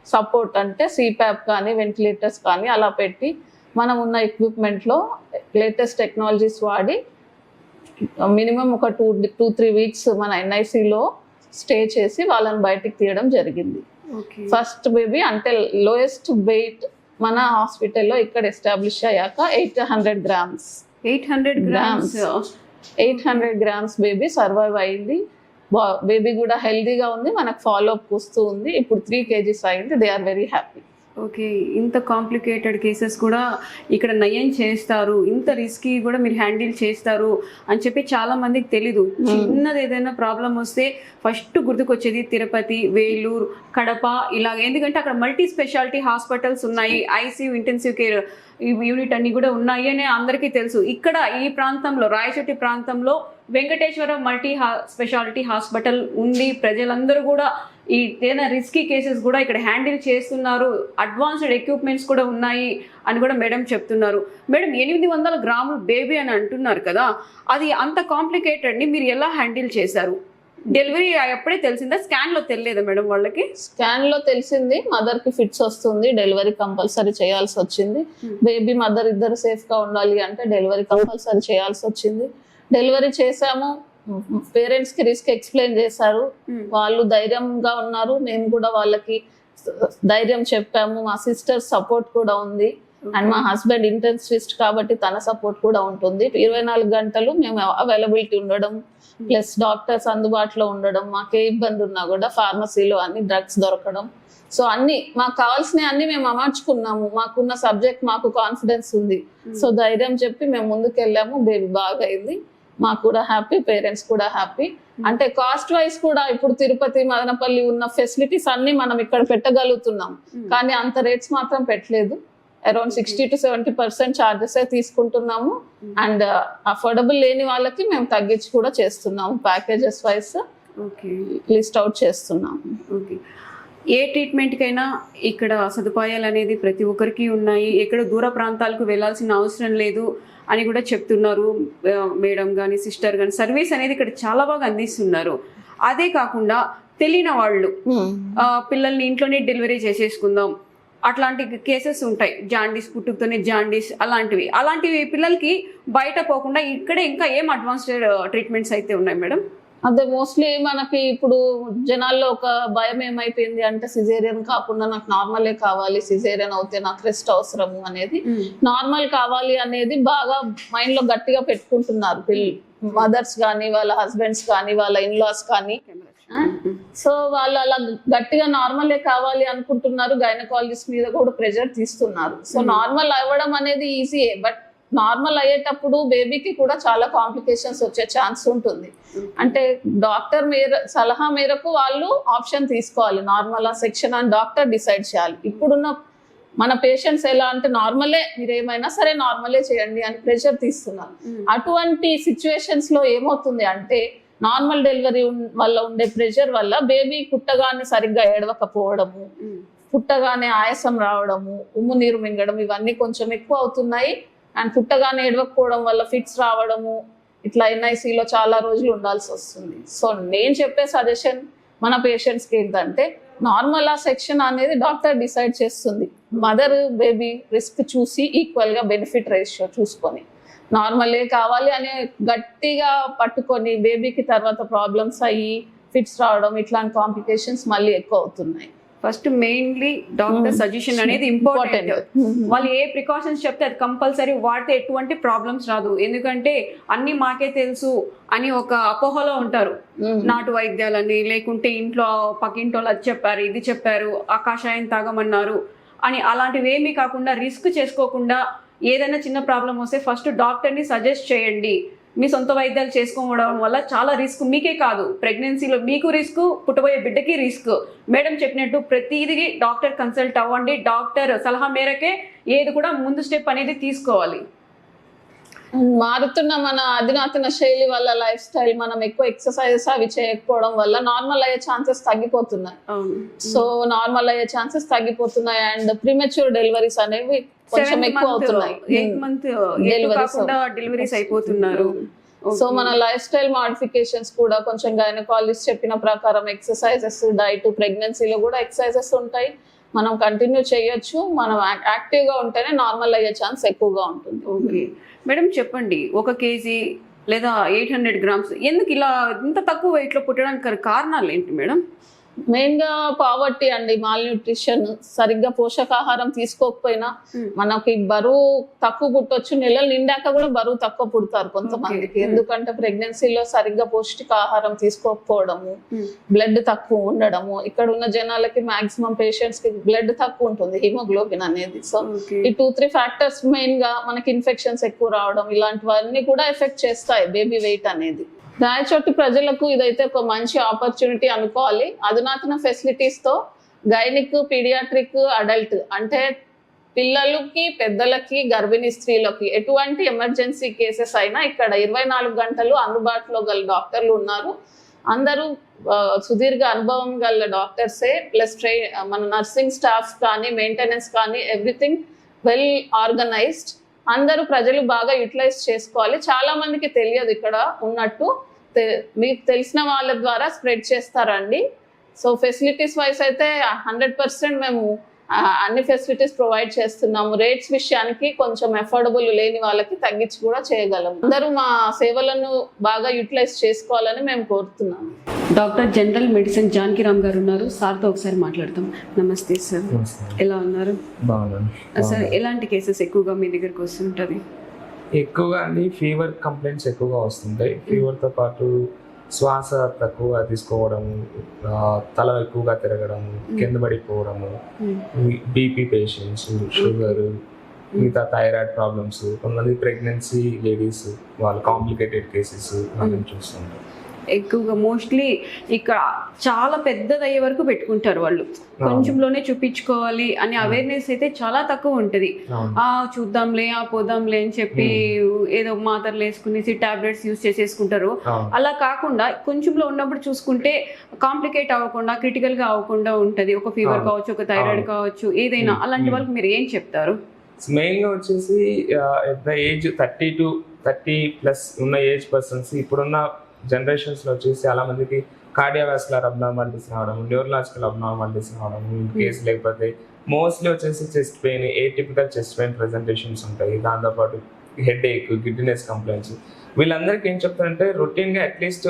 [SPEAKER 6] సపోర్ట్ అంటే సిప్యాప్ కానీ, వెంటిలేటర్స్ కానీ అలా పెట్టి మనం ఉన్న ఎక్విప్మెంట్లో లేటెస్ట్ టెక్నాలజీస్ వాడి మినిమం ఒక 2-3 weeks మన ఎన్ఐసిలో స్టే చేసి వాళ్ళని బయటికి తీయడం జరిగింది. ఫస్ట్ బేబీ అంటే లోయెస్ట్ వెయిట్ మన హాస్పిటల్లో ఇక్కడ ఎస్టాబ్లిష్ అయ్యాక 800 grams 800 grams బేబీ సర్వైవ్ అయింది. బేబీ కూడా హెల్దీగా ఉంది, మనకు ఫాలో అప్ వస్తూ ఉంది. ఇప్పుడు 3 kgs అయింది. They are very happy.
[SPEAKER 2] Okay, ఇంత కాంప్లికేటెడ్ కేసెస్ కూడా ఇక్కడ నయం చేస్తారు, ఇంత రిస్కీ కూడా మీరు హ్యాండిల్ చేస్తారు అని చెప్పి చాలా మందికి తెలీదు. చిన్నది ఏదైనా ప్రాబ్లం వస్తే ఫస్ట్ గుర్తుకొచ్చేది తిరుపతి, వేలూరు, కడప ఇలాగ. ఎందుకంటే అక్కడ మల్టీ స్పెషాలిటీ హాస్పిటల్స్ ఉన్నాయి, ఐసీయూ, ఇంటెన్సివ్ కేర్ యూనిట్ అన్ని కూడా ఉన్నాయి అని అందరికీ తెలుసు. ఇక్కడ ఈ ప్రాంతంలో, రాయచోటి ప్రాంతంలో వెంకటేశ్వర మల్టీ స్పెషాలిటీ హాస్పిటల్ ఉంది. ప్రజలందరూ కూడా ఈ ఏదైనా రిస్కీ కేసెస్ కూడా ఇక్కడ హ్యాండిల్ చేస్తున్నారు, అడ్వాన్స్డ్ ఎక్విప్మెంట్స్ కూడా ఉన్నాయి అని కూడా మేడం చెప్తున్నారు. మేడం 800 గ్రాములు బేబీ అని అంటున్నారు కదా, అది అంత కాంప్లికేటెడ్ని మీరు ఎలా హ్యాండిల్ చేశారు? డెలివరీ అప్పుడే తెలిసిందా, స్కాన్లో తెలియదా మేడం వాళ్ళకి?
[SPEAKER 6] స్కాన్లో తెలిసింది, మదర్కి ఫిట్స్ వస్తుంది, డెలివరీ కంపల్సరీ చేయాల్సి వచ్చింది. బేబీ మదర్ ఇద్దరు సేఫ్గా ఉండాలి అంటే డెలివరీ కంపల్సరీ చేయాల్సి వచ్చింది. డెలివరీ చేసాము, పేరెంట్స్కి రిస్క్ ఎక్స్ప్లెయిన్ చేశారు, వాళ్ళు ధైర్యంగా ఉన్నారు, మేము కూడా వాళ్ళకి ధైర్యం చెప్పాము. మా సిస్టర్ సపోర్ట్ కూడా ఉంది అండ్ మా హస్బెండ్ ఇంటెన్సివిస్ట్ కాబట్టి తన సపోర్ట్ కూడా ఉంటుంది. 24 గంటలు మేము అవైలబిలిటీ ఉండడం, ప్లస్ డాక్టర్స్ అందుబాటులో ఉండడం, మాకే ఇబ్బంది ఉన్నా కూడా ఫార్మసీలో అన్ని డ్రగ్స్ దొరకడం, సో అన్ని మాకు కావాల్సినవి అన్ని మేము అమర్చుకున్నాము. మాకున్న సబ్జెక్ట్ మాకు కాన్ఫిడెన్స్ ఉంది, సో ధైర్యం చెప్పి మేము ముందుకు వెళ్ళాము. బేబీ బాగా అయింది, మాకు కూడా హ్యాపీ, పేరెంట్స్ కూడా హ్యాపీ. అంటే కాస్ట్ వైజ్ కూడా ఇప్పుడు తిరుపతి, మదనపల్లి ఉన్న ఫెసిలిటీస్ అన్ని మనం ఇక్కడ పెట్టగలుగుతున్నాం, కానీ అంత రేట్స్ మాత్రం పెట్టలేదు. అరౌండ్ 60 to 70% ఛార్జెస్ తీసుకుంటున్నాము అండ్ అఫోర్డబుల్ లేని వాళ్ళకి మేము తగ్గించి కూడా చేస్తున్నాము. ప్యాకేజెస్ వైజ్ లిస్ట్ అవుట్ చేస్తున్నాము.
[SPEAKER 2] ఓకే, ఏ ట్రీట్మెంట్కైనా ఇక్కడ సదుపాయాలు అనేది ప్రతి ఒక్కరికి ఉన్నాయి, ఎక్కడ దూర ప్రాంతాలకు వెళ్ళాల్సిన అవసరం లేదు అని కూడా చెప్తున్నారు మేడం కానీ సిస్టర్ కానీ. సర్వీస్ అనేది ఇక్కడ చాలా బాగా అందిస్తున్నారు. అదే కాకుండా తెలియని వాళ్ళు పిల్లల్ని ఇంట్లోనే డెలివరీ చేసేసుకుందాం అట్లాంటి కేసెస్ ఉంటాయి, జాండీస్, పుట్టుకతోనే జాండీస్, అలాంటివి పిల్లలకి బయట పోకుండా ఇక్కడే ఇంకా ఏం అడ్వాన్స్డ్ ట్రీట్మెంట్స్ అయితే ఉన్నాయి మేడం?
[SPEAKER 6] అదే మోస్ట్లీ మనకి ఇప్పుడు జనాల్లో ఒక భయం ఏమైపోయింది అంటే సిజేరియన్ కాకుండా నాకు నార్మలే కావాలి, సిజేరియన్ అవుతే నాకు రెస్ట్ అవసరము అనేది, నార్మల్ కావాలి అనేది బాగా మైండ్ లో గట్టిగా పెట్టుకుంటున్నారు మదర్స్ కానీ, వాళ్ళ హస్బెండ్స్ కానీ, వాళ్ళ ఇన్లాస్ కానీ. సో వాళ్ళు అలా గట్టిగా నార్మలే కావాలి అనుకుంటున్నారు, గైనకాలజిస్ట్ మీద కూడా ప్రెషర్ తీస్తున్నారు. సో నార్మల్ అవ్వడం అనేది ఈజీయే, బట్ నార్మల్ అయ్యేటప్పుడు బేబీకి కూడా చాలా కాంప్లికేషన్స్ వచ్చే ఛాన్స్ ఉంటుంది. అంటే డాక్టర్ సలహా మేరకు వాళ్ళు ఆప్షన్ తీసుకోవాలి, నార్మల్ సెక్షన్ అని డాక్టర్ డిసైడ్ చేయాలి. ఇప్పుడున్న మన పేషెంట్స్ ఎలా అంటే నార్మలే, మీరు ఏమైనా సరే నార్మలే చేయండి అని ప్రెషర్ తీస్తున్నారు. అటువంటి సిచ్యువేషన్స్ లో ఏమవుతుంది అంటే నార్మల్ డెలివరీ వల్ల ఉండే ప్రెషర్ వల్ల బేబీ పుట్టగానే సరిగ్గా ఏడవకపోవడము, పుట్టగానే ఆయాసం రావడము, ఉమ్ము నీరు మింగడం, ఇవన్నీ కొంచెం ఎక్కువ అవుతున్నాయి. అండ్ పుట్టగానే ఏడవకపోవడం వల్ల ఫిట్స్ రావడము, ఇట్లా ఎన్ఐసిలో చాలా రోజులు ఉండాల్సి వస్తుంది. సో నేను చెప్పే సజెషన్ మన పేషెంట్స్కి ఏంటంటే నార్మల్ సెక్షన్ అనేది డాక్టర్ డిసైడ్ చేస్తుంది, మదర్ బేబీ రిస్క్ చూసి ఈక్వల్గా బెనిఫిట్ రేషియో చూసుకొని నార్మలే కావాలి అని గట్టిగా పట్టుకొని బేబీకి తర్వాత ప్రాబ్లమ్స్ అయ్యి ఫిట్స్ రావడం, ఇట్లాంటి కాంప్లికేషన్స్ మళ్ళీ ఎక్కువ అవుతున్నాయి.
[SPEAKER 2] ఫస్ట్ మెయిన్లీ డాక్టర్ సజెషన్ అనేది ఇంపార్టెంట్. వాళ్ళు ఏ ప్రికాషన్స్ చెప్తే అది కంపల్సరీ వాడితే ఎటువంటి ప్రాబ్లమ్స్ రాదు. ఎందుకంటే అన్ని మాకే తెలుసు అని ఒక అపోహలో ఉంటారు, నాటు వైద్యాలని, లేకుంటే ఇంట్లో పక్కింటి వాళ్ళు అది చెప్పారు, ఇది చెప్పారు, ఆకాశాయం తాగమన్నారు అని. అలాంటివి ఏమీ కాకుండా రిస్క్ చేసుకోకుండా ఏదైనా చిన్న ప్రాబ్లం వస్తే ఫస్ట్ డాక్టర్ని సజెస్ట్ చేయండి. మీ సొంత వైద్యాలు చేసుకోవడం వల్ల చాలా రిస్క్, మీకే కాదు ప్రెగ్నెన్సీలో మీకు రిస్క్, పుట్టబోయే బిడ్డకి రిస్క్. మేడం చెప్పినట్టు ప్రతిదీ డాక్టర్ కన్సల్ట్ అవ్వండి, డాక్టర్ సలహా మేరకే ఏది కూడా ముందు స్టెప్ అనేది తీసుకోవాలి.
[SPEAKER 6] మారుతున్న మన అధునాతన శైలి వల్ల, లైఫ్ స్టైల్, మనం ఎక్కువ ఎక్సర్సైజెస్ అవి చేయకపోవడం వల్ల నార్మల్ అయ్యే ఛాన్సెస్ తగ్గిపోతున్నాయి. సో నార్మల్ అయ్యే ఛాన్సెస్ తగ్గిపోతున్నాయి అండ్ ప్రీమెచ్యూర్ డెలివరీస్ అనేవి కొంచెం ఎక్కువ అవుతున్నాయి.
[SPEAKER 2] 8 month డెలివరీస్ అయిపోతున్నారు.
[SPEAKER 6] సో మన లైఫ్ స్టైల్ మాడిఫికేషన్స్ కూడా కొంచెం గైనకాలజిస్ట్ చెప్పిన ప్రకారం ఎక్సర్సైజెస్, డైట్, ప్రెగ్నెన్సీలో కూడా ఎక్సర్సైజెస్ ఉంటాయి, మనం కంటిన్యూ చేయొచ్చు. మనం యాక్టివ్గా ఉంటేనే నార్మల్ అయ్యే ఛాన్స్ ఎక్కువగా ఉంటుంది.
[SPEAKER 2] ఓకే మేడం, చెప్పండి, 1 kg లేదా 800 grams ఎందుకు ఇలా ఇంత తక్కువ వెయిట్లో పుట్టడానికి కారణాలు ఏంటి మేడం?
[SPEAKER 6] మెయిన్ గా పావర్టీ అండి, మాల్ న్యూట్రిషన్, సరిగ్గా పోషకాహారం తీసుకోకపోయినా మనకి బరువు తక్కువ పుట్టొచ్చు. నెలలు నిండాక కూడా బరువు తక్కువ పుడతారు కొంతమందికి, ఎందుకంటే ప్రెగ్నెన్సీలో సరిగ్గా పౌష్టికాహారం తీసుకోకపోవడము, బ్లడ్ తక్కువ ఉండడము. ఇక్కడ ఉన్న జనాలకి మాక్సిమం పేషెంట్స్ కి బ్లడ్ తక్కువ ఉంటుంది, హిమోగ్లోబిన్ అనేది. సో ఈ 2-3 ఫ్యాక్టర్స్ మెయిన్ గా మనకి ఇన్ఫెక్షన్స్ ఎక్కువ రావడం, ఇలాంటివన్నీ కూడా ఎఫెక్ట్ చేస్తాయి బేబీ వెయిట్ అనేది. రాయచోటి ప్రజలకు ఇదైతే ఒక మంచి ఆపర్చునిటీ అనుకోవాలి. అధునాతన ఫెసిలిటీస్ తో గైనిక్, పీడియాట్రిక్, అడల్ట్ అంటే పిల్లలకి, పెద్దలకి, గర్భిణీ స్త్రీలకి ఎటువంటి ఎమర్జెన్సీ కేసెస్ అయినా ఇక్కడ 24 గంటలు అందుబాటులో గల డాక్టర్లు ఉన్నారు. అందరూ సుదీర్ఘ అనుభవం గల డాక్టర్సే, ప్లస్ మన నర్సింగ్ స్టాఫ్ కానీ, మెయింటెనెన్స్ కానీ ఎవ్రీథింగ్ వెల్ ఆర్గనైజ్డ్. అందరూ ప్రజలు బాగా యూటిలైజ్ చేసుకోవాలి. చాలా మందికి తెలియదు ఇక్కడ ఉన్నట్టు, మీకు తెలిసిన వాళ్ళ ద్వారా స్ప్రెడ్ చేస్తారండి. సో ఫెసిలిటీస్ వైస్ అయితే 100% మేము అన్ని ఫెసిలిటీస్ ప్రొవైడ్ చేస్తున్నాము. రేట్స్ విషయానికి కొంచెం అఫోర్డబుల్ లేని వాళ్ళకి తగ్గించి కూడా చేయగలము. అందరూ మా సేవలను బాగా యూటిలైజ్ చేసుకోవాలని మేము కోరుతున్నాము.
[SPEAKER 2] డాక్టర్ జనరల్ మెడిసిన్ జానకిరామ్ గారు ఉన్నారు, సార్తో ఒకసారి మాట్లాడతాం. నమస్తే సార్, ఎలా ఉన్నారు?
[SPEAKER 7] బాగున్నాను
[SPEAKER 2] సార్, ఎలాంటి కేసెస్ ఎక్కువగా మీ దగ్గరకు వస్తుంటది?
[SPEAKER 7] ఎక్కువగా అండి ఫీవర్ కంప్లైంట్స్ ఎక్కువగా వస్తుంటాయి. ఫీవర్తో పాటు శ్వాస తక్కువ తీసుకోవడము, తల ఎక్కువగా తిరగడము, కింద పడిపోవడము, బీపీ పేషెంట్స్, షుగర్, మిగతా థైరాయిడ్ ప్రాబ్లమ్స్, కొంతమంది ప్రెగ్నెన్సీ లేడీస్ వాళ్ళు కాంప్లికేటెడ్ కేసెస్ మనం చూస్తుంటాం.
[SPEAKER 2] ఎక్కువగా మోస్ట్లీ ఇక్కడ చాలా పెద్దదయ్యే వరకు పెట్టుకుంటారు వాళ్ళు, కొంచెంలోనే చూపించుకోవాలి అనే అవేర్నెస్ అయితే చాలా తక్కువ ఉంటుంది. చూద్దాంలే, పోదాంలే అని చెప్పి ఏదో మాత్రలు వేసుకునేసి టాబ్లెట్స్ యూజ్ చేసేసుకుంటారు. అలా కాకుండా కొంచెంలో ఉన్నప్పుడు చూసుకుంటే కాంప్లికేట్ అవ్వకుండా, క్రిటికల్ గా అవ్వకుండా ఉంటది. ఒక ఫీవర్ కావచ్చు, ఒక థైరాయిడ్ కావచ్చు, ఏదైనా. అలాంటి వాళ్ళకి మీరు ఏం చెప్తారు?
[SPEAKER 7] మెయిన్ గా వచ్చేసి ఏజ్ 30 to 30+ ఉన్న ఏజ్ పర్సన్స్ ఇప్పుడున్న జనరేషన్స్ లో వచ్చేసి చాలా మందికి కార్డియోవాస్కులర్ అబ్నార్మాలిటీస్ రావడం, న్యూరలాజికల్ అబ్నార్మాలిటీస్ రావడం, కేసు లేకపోతే మోస్ట్లీ వచ్చేసి chest pain, atypical chest pain presentations ఉంటాయి. దాంతోపాటు హెడ్ ఏక్, గిడ్డినెస్ కంప్లైంట్స్. వీళ్ళందరికీ ఏం చెప్తారంటే రొటీన్ గా అట్లీస్ట్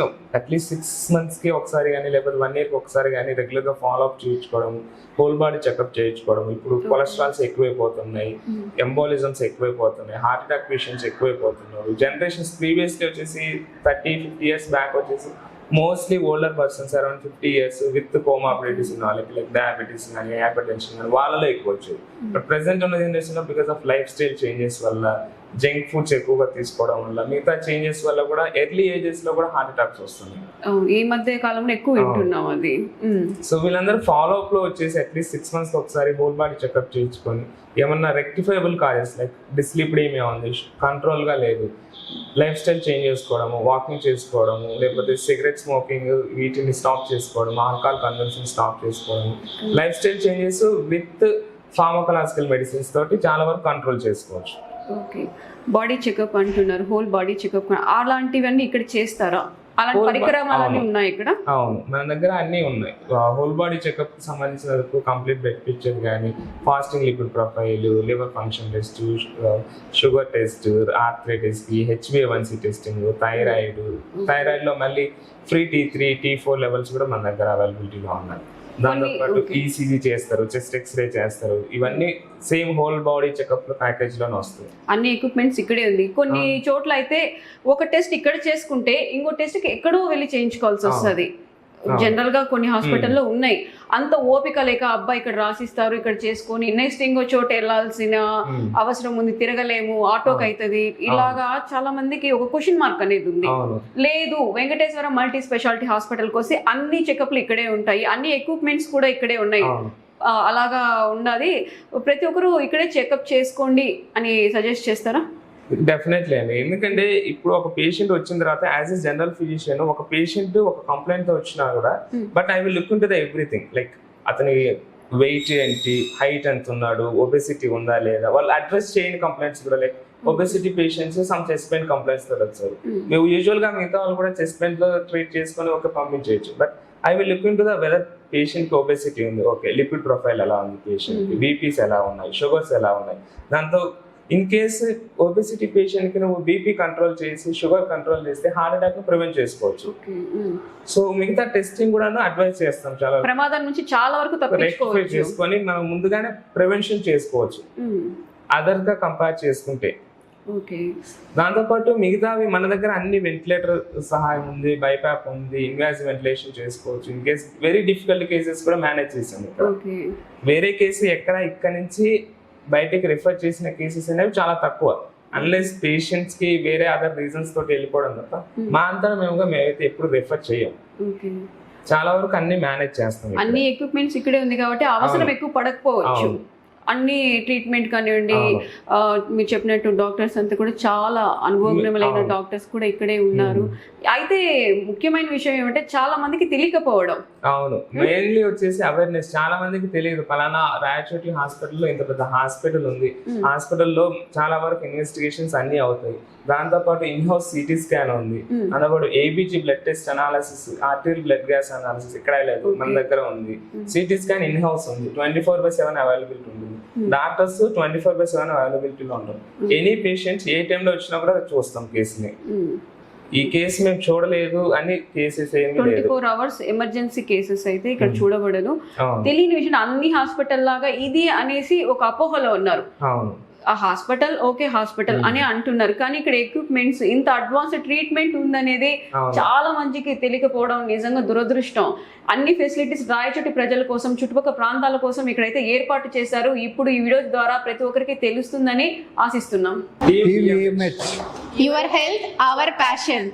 [SPEAKER 7] 6 months కి ఒకసారి కానీ, లేకపోతే 1 year కి ఒకసారి కానీ రెగ్యులర్ గా ఫాలోఅప్ చేయించుకోవడం, హోల్ బాడీ చెకప్ చేయించుకోవడం. ఇప్పుడు కొలెస్ట్రాల్స్ ఎక్కువైపోతున్నాయి, ఎంబోలిజమ్స్ ఎక్కువైపోతున్నాయి, హార్ట్ అటాక్ పేషెంట్స్ ఎక్కువైపోతున్నారు. జనరేషన్స్ ప్రీవియస్లీ వచ్చేసి 30-50 years బ్యాక్ వచ్చేసి mostly older persons around 50 years with comorbidities ఉన్న వాళ్ళకి, లైక్ డయాబెటీస్ కానీ, హైపర్ టెన్షన్ కానీ వాళ్ళలో ఎక్కువ వచ్చేది. బట్ ప్రెసెంట్ ఉన్న జనరేషన్ లో because of lifestyle changes వల్ల, జంక్ ఫుడ్స్ ఎక్కువగా తీసుకోవడం వల్ల, మిగతా చేంజెస్ వల్ల కూడా ఎర్లీ ఏజెస్ లో కూడా హార్ట్ అటాక్స్ వస్తున్నాయి.
[SPEAKER 2] ఈ మధ్య కాలంలో ఎక్కువ వింటున్నాం అది.
[SPEAKER 7] సో వీళ్ళందరూ ఫాలో అప్ లో వచ్చేసి అట్లీస్ట్ 6 months ఒకసారి హోల్ బాడీ చెకప్ చేయించుకొని ఏమన్నా రెక్టిఫైబుల్ కాజెస్ లైక్ డిస్లిపిడీమియా ఉంది, కంట్రోల్ గా లేదు, లైఫ్ స్టైల్ చేంజ్ చేసుకోవడము, వాకింగ్ చేసుకోవడము, లేకపోతే సిగరెట్ స్మోకింగ్ వీటిని స్టాప్ చేసుకోవడం, ఆల్కహాల్ కన్సంప్షన్ స్టాప్ చేసుకోవడం, life style changes with pharmacological medicines తోటి చాలా వరకు కంట్రోల్ చేసుకోవచ్చు.
[SPEAKER 2] ఓకే, బాడీ చెకప్ అంటున్నారు, హోల్ బాడీ చెకప్ అలాంటివన్నీ ఇక్కడ చేస్తారా? అలాంటి పరికరాలు ఉన్నాయి ఇక్కడ?
[SPEAKER 7] అవును, మన దగ్గర అన్నీ ఉన్నాయి. హోల్ బాడీ చెకప్ కి సంబంధించిన వరకు కంప్లీట్ బ్లడ్ పిక్చర్ కానీ, fasting lipid profile, liver function test, sugar test, arthritis కి HbA1c టెస్టింగ్, థైరాయిడ్ లో మళ్ళీ ఫ్రీ T3, T4 లెవెల్స్ కూడా మన దగ్గర అవైలబిలిటీగా ఉన్నాయి. దాంతో పాటు ఈసీజీ చేస్తారు, చెస్ట్ ఎక్స్రే చేస్తారు. ఇవన్నీ same whole body checkup package లోనే వస్తుంది.
[SPEAKER 2] అన్ని ఎక్విప్మెంట్స్ ఇక్కడే ఉంది. కొన్ని చోట్ల అయితే ఒక టెస్ట్ ఇక్కడ చేసుకుంటే ఇంకో టెస్ట్ కి ఎక్కడో వెళ్ళి చేయించుకోవాల్సి వస్తుంది. జనరల్ గా కొన్ని హాస్పిటల్లో ఉన్నాయి. అంత ఓపిక లేక అబ్బా ఇక్కడ రాసిస్తారు, ఇక్కడ చేసుకొని నెక్స్ట్ ఇంకో చోట వెళ్ళాల్సిన అవసరం ఉంది, తిరగలేము, ఆటోకి అవుతుంది. ఇలాగా చాలా మందికి ఒక క్వశ్చన్ మార్క్ అనేది ఉంది. లేదు, వెంకటేశ్వర మల్టీ స్పెషాలిటీ హాస్పిటల్కి వస్తే అన్ని చెకప్లు ఇక్కడే ఉంటాయి, అన్ని ఎక్విప్మెంట్స్ కూడా ఇక్కడే ఉన్నాయి. అలాగా ఉన్నది. ప్రతి ఒక్కరు ఇక్కడే చెకప్ చేసుకోండి అని సజెస్ట్ చేస్తారా?
[SPEAKER 7] డెఫినెట్లీ అండి. ఎందుకంటే ఇప్పుడు ఒక పేషెంట్ వచ్చిన తర్వాత యాజ్ ఎ జనరల్ ఫిజిషియన్ ఒక పేషెంట్ ఒక కంప్లైంట్ తో వచ్చినా కూడా but I will look into the everything, like అతని వెయిట్ ఏంటి, హైట్ ఎంత ఉన్నాడు, ఒబెసిటీ ఉందా లేదా, వాళ్ళు అడ్రస్ చేయని కంప్లైంట్స్ కూడా, like obesity patients some chest pain complaints తో వచ్చారు. మేము యూజువల్ గా మిగతా వాళ్ళు కూడా చెస్ట్ పెయిన్ తో ట్రీట్ చేసుకొని ఒక పంపించవచ్చు. But I will look into the whether patient కి ఒబెసిటీ ఉంది, ఓకే, లిపిడ్ ప్రొఫైల్ ఎలా ఉంది, పేషెంట్ కి బీపీస్ ఎలా ఉన్నాయి, షుగర్స్ ఎలా ఉన్నాయి, దాంతో ఇన్ కేస్ ఒబెసిటీ పేషెంట్ కి నువ్వు బీపీ కంట్రోల్ చేసి షుగర్ కంట్రోల్ చేస్తే హార్ట్ అటాక్ ను ప్రివెంట్ చేసుకోవచ్చు. సో మిగతా టెస్టింగ్ కూడా అడ్వైస్ చేస్తాం, చాలా
[SPEAKER 2] ప్రమాదం నుంచి చాలా వరకు
[SPEAKER 7] రెక్టిఫై
[SPEAKER 2] తప్పించుకోవచ్చు.
[SPEAKER 7] చేసుకొని మనం ముందుగానే ప్రివెన్షన్ చేసుకోవచ్చు అదర్ గా కంపేర్ చేసుకుంటే.
[SPEAKER 2] ఓకే.
[SPEAKER 7] దాంతోపాటు మిగతావి మన దగ్గర అన్ని వెంటిలేటర్ సహాయం ఉంది, బైపాప్ ఉంది, ఇన్వాజివ్ వెంటిలేషన్ చేసుకోవచ్చు. In case very difficult cases కూడా మేనేజ్ చేసాం ఇక్కడ.
[SPEAKER 2] ఓకే.
[SPEAKER 7] వేరే కేసు ఇక్కడ నుంచి బయటికి రిఫర్ చేసిన కేసెస్ అనేవి చాలా తక్కువ, అన్లెస్ పేషెంట్స్ కి వేరే అదర్ రీజన్స్ తోటి వెళ్ళిపోవడం తప్ప మా అంతా మేమైతే ఎప్పుడు రిఫర్ చేయం.
[SPEAKER 2] ఓకే.
[SPEAKER 7] చాలా వరకు అన్ని మేనేజ్ చేస్తాం.
[SPEAKER 2] అన్ని ఎక్విప్మెంట్స్ ఇక్కడే ఉంది కాబట్టి అవసరం ఎక్కువ పడకపోవచ్చు. అన్ని ట్రీట్మెంట్ కానివ్వండి, మీరు చెప్పినట్టు డాక్టర్స్ అంతా కూడా చాలా అనుభవజ్ఞులైన డాక్టర్స్ కూడా ఇక్కడే ఉన్నారు. అయితే ముఖ్యమైన విషయం ఏమంటే చాలా మందికి తెలియకపోవడం.
[SPEAKER 7] అవును, మెయిన్లీ వచ్చేసి అవేర్నెస్. చాలా మందికి తెలియదు పలానా రాయచోటి హాస్పిటల్లో ఇంత పెద్ద హాస్పిటల్ ఉంది, హాస్పిటల్లో చాలా వరకు ఇన్వెస్టిగేషన్స్ అన్ని అవుతాయి. దాంతో పాటు ఇన్ హౌస్ సిటీ స్కాన్ ఉంది, అందులో ABG blood test analysis, arterial blood gas analysis ఇక్కడ లేదు, మన దగ్గర ఉంది. సిటీ స్కాన్ ఇన్ హౌస్ ఉంది, 24/7 అవైలబిలిటీ ఉంది. డాక్టర్స్ 24/7 అవైలబిలిటీలో ఉంటారు. ఎనీ పేషెంట్స్ ఏ టైంలో వచ్చినా కూడా చూస్తాం కేసుని. ఈ కేసు మేము చూడలేదు అని కేసెస్ ఏమీ లేదు.
[SPEAKER 2] 24 hours ఎమర్జెన్సీ కేసెస్ అయితే ఇక్కడ చూడబడదు. తెలియని విషయం అన్ని హాస్పిటల్ లాగా ఇది అనేసి ఒక అపోహలో ఉన్నారు.
[SPEAKER 7] అవును,
[SPEAKER 2] ఆ హాస్పిటల్ ఓకే హాస్పిటల్ అని అంటున్నారు, కానీ ఇక్కడ ఎక్విప్మెంట్స్ ఇంత అడ్వాన్స్ ట్రీట్మెంట్ ఉందనేది చాలా మందికి తెలియకపోవడం నిజంగా దురదృష్టం. అన్ని ఫెసిలిటీస్ రాయచోటి ప్రజల కోసం, చుట్టుపక్కల ప్రాంతాల కోసం ఇక్కడైతే ఏర్పాటు చేశారు. ఇప్పుడు ఈ వీడియో ద్వారా ప్రతి ఒక్కరికి తెలుస్తుందని ఆశిస్తున్నాం.
[SPEAKER 3] TVMH.
[SPEAKER 5] Your health hour passion.